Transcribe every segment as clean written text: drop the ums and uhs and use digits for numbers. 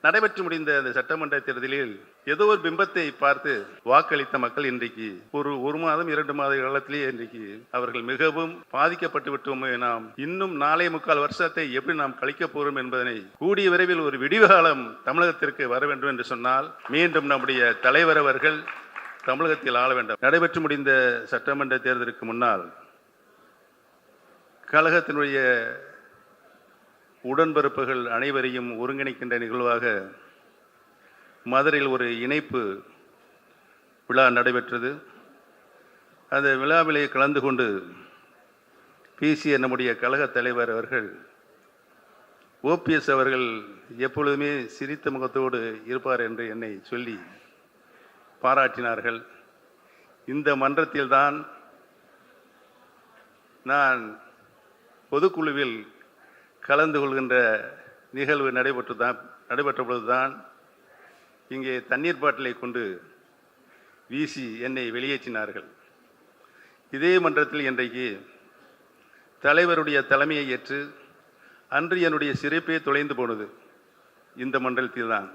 நடைபெற்று முடிந்த அந்த சட்டமன்ற தேர்தலில் ஏதோ ஒரு பிம்பத்தை பார்த்து வாக்களித்த மக்கள் இன்றைக்கு ஒரு மாதம் 2 மாத காலத்திலேயே இன்றைக்கு அவர்கள் மிகவும் பாதிக்கப்பட்டு விட்டோமே. நாம் இன்னும் 4.25 வருஷத்தை எப்படி நாம் கழிக்கப் போகிறோம் என்பதனை கூடிய விரைவில் ஒரு விடிவு காலம் தமிழகத்திற்கு வர வேண்டும் என்று சொன்னால் மீண்டும் நம்முடைய தலைவர் அவர்கள் தமிழகத்தில் ஆள வேண்டும். நடைபெற்று முடிந்த சட்டமன்ற தேர்தலுக்கு முன்னால் கழகத்தினுடைய உடன்பிறப்புகள் அனைவரையும் ஒருங்கிணைக்கின்ற நிகழ்வாக மதுரையில் ஒரு இணைப்பு விழா நடைபெற்றது. அந்த விழாவிலே கலந்து கொண்டு பேசிய நம்முடைய கழக தலைவர் அவர்கள், ஓபிஎஸ் அவர்கள் எப்பொழுதுமே சிரித்த முகத்தோடு இருப்பார் என்று என்னை சொல்லி பாராட்டினார்கள். இந்த மன்றத்தில்தான் நான் பொதுக்குழுவில் கலந்து கொள்கின்ற நிகழ்வு நடைபெற்ற பொழுதுதான் இங்கே தண்ணீர் பாட்டிலை கொண்டு வீசி என்னை வெளியேற்றினார்கள். இதே மன்றத்தில் இன்றைக்கு தலைவருடைய தலைமையை ஏற்று அன்று என்னுடைய சிறைப்பே தொலைந்து போனது இந்த மன்றத்தில் தான்.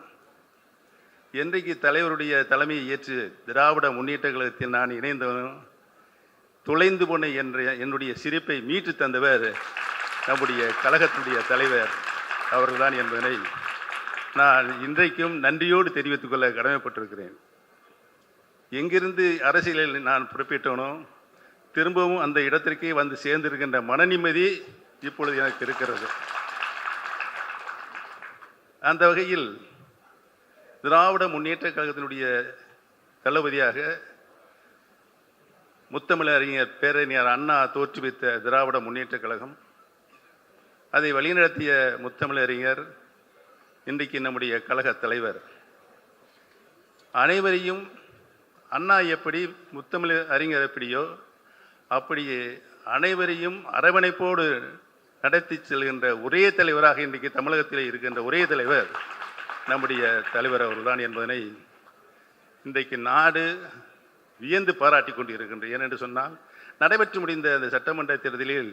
என்றைக்கு தலைவருடைய தலைமையை ஏற்று திராவிட முன்னேற்ற கழகத்தில் நான் இணைந்தவனும் தொலைந்து போன என்னுடைய சிரிப்பை மீட்டு தந்தவர் நம்முடைய கழகத்தினுடைய தலைவர் அவர்கள்தான் என்பதனை நான் இன்றைக்கும் நன்றியோடு தெரிவித்துக் கொள்ள கடமைப்பட்டிருக்கிறேன். எங்கிருந்து அரசியலில் நான் குறிப்பிட்டனோ திரும்பவும் அந்த இடத்திற்கே வந்து சேர்ந்திருக்கின்ற மன நிம்மதி இப்பொழுது எனக்கு இருக்கிறது. அந்த வகையில் திராவிட முன்னேற்ற கழகத்தினுடைய தளபதியாக முத்தமிழறிஞர் பேரறிஞர் அண்ணா தோற்றுவித்த திராவிட முன்னேற்ற கழகம், அதை வழிநடத்திய முத்தமிழறிஞர், இன்றைக்கு நம்முடைய கழக தலைவர், அனைவரையும் அண்ணா எப்படி முத்தமிழ் அறிஞர் எப்படியோ அப்படியே அனைவரையும் அரவணைப்போடு நடத்தி செல்கின்ற ஒரே தலைவராக இன்றைக்கு தமிழகத்தில் இருக்கின்ற ஒரே தலைவர் நம்முடைய தலைவர் அவர்தான் என்பதனை இன்றைக்கு நாடு வியந்து பாராட்டி கொண்டு இருக்கின்றது. ஏனென்று சொன்னால் நடைபெற்று முடிந்த அந்த சட்டமன்ற தேர்தலில்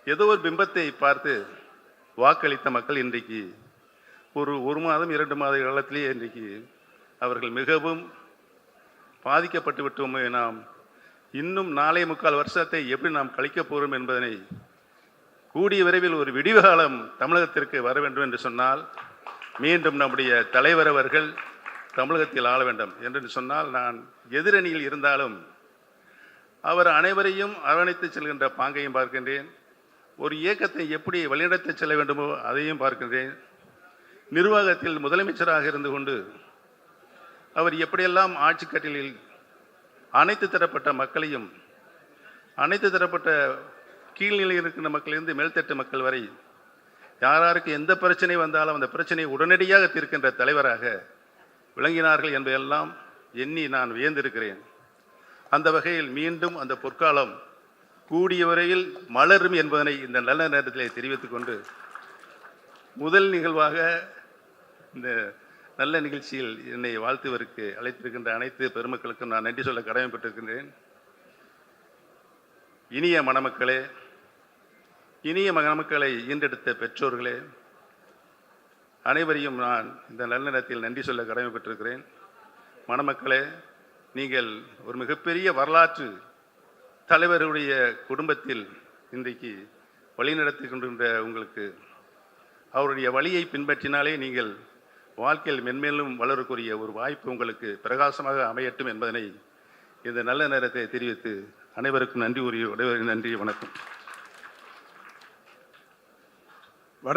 ஏதோ ஒரு பிம்பத்தை பார்த்து வாக்களித்த மக்கள் இன்றைக்கு ஒரு மாதம் 2 மாத காலத்திலேயே இன்றைக்கு அவர்கள் மிகவும் பாதிக்கப்பட்டு விட்டோமே. நாம் இன்னும் 4.25 வருஷத்தை எப்படி நாம் கழிக்கப் போகிறோம் என்பதனை கூடிய விரைவில் ஒரு விடிவு காலம் தமிழகத்திற்கு வர வேண்டும் என்று சொன்னால் மீண்டும் நம்முடைய தலைவர் அவர்கள் தமிழகத்தில் ஆள வேண்டும் என்று சொன்னால், நான் எதிரணியில் இருந்தாலும் அவர் அனைவரையும் அரவணைத்து செல்கின்ற பாங்கையும் பார்க்கின்றேன். ஒரு இயக்கத்தை எப்படி வழிநடத்தி செல்ல வேண்டுமோ அதையும் பார்க்கின்றேன். நிர்வாகத்தில் முதலமைச்சராக இருந்து கொண்டு அவர் எப்படியெல்லாம் ஆட்சி கட்டிலில் அனைத்து தரப்பட்ட மக்களையும், அனைத்து தரப்பட்ட கீழ்நிலையில் இருக்கின்ற மக்களிலிருந்து மேல்தட்டு மக்கள் வரை யாருக்கு எந்த பிரச்சனை வந்தாலும் அந்த பிரச்சனையை உடனடியாக தீர்க்கின்ற தலைவராக விளங்கினார்கள் என்பதெல்லாம் எண்ணி நான் வியந்திருக்கிறேன். அந்த வகையில் மீண்டும் அந்த பொற்காலம் கூடிய வரையில் மலரும் என்பதனை இந்த நல்ல நேரத்திலே தெரிவித்துக் கொண்டு, முதல் நிகழ்வாக இந்த நல்ல நிகழ்ச்சியில் என்னை வாழ்த்துவதற்கு அழைத்திருக்கின்ற அனைத்து பெருமக்களுக்கும் நான் நன்றி சொல்ல கடமைப்பட்டிருக்கின்றேன். இனிய மணமக்களே, இனிய மணமக்களை ஈன்றெடுத்த பெற்றோர்களே, அனைவரையும் நான் இந்த நல்ல நேரத்தில் நன்றி சொல்ல கடமைப்பட்டிருக்கிறேன். மணமக்களே, நீங்கள் ஒரு மிகப்பெரிய வரலாற்று தலைவருடைய குடும்பத்தில் இன்றைக்கு வழிநடத்தி கொண்டிருந்த உங்களுக்கு அவருடைய வழியை பின்பற்றினாலே நீங்கள் வாழ்க்கையில் மென்மேலும் வளரக்கூடிய ஒரு வாய்ப்பு உங்களுக்கு பிரகாசமாக அமையட்டும் என்பதனை இந்த நல்ல நேரத்தை தெரிவித்து அனைவருக்கும் நன்றி கூறி நன்றி, வணக்கம்.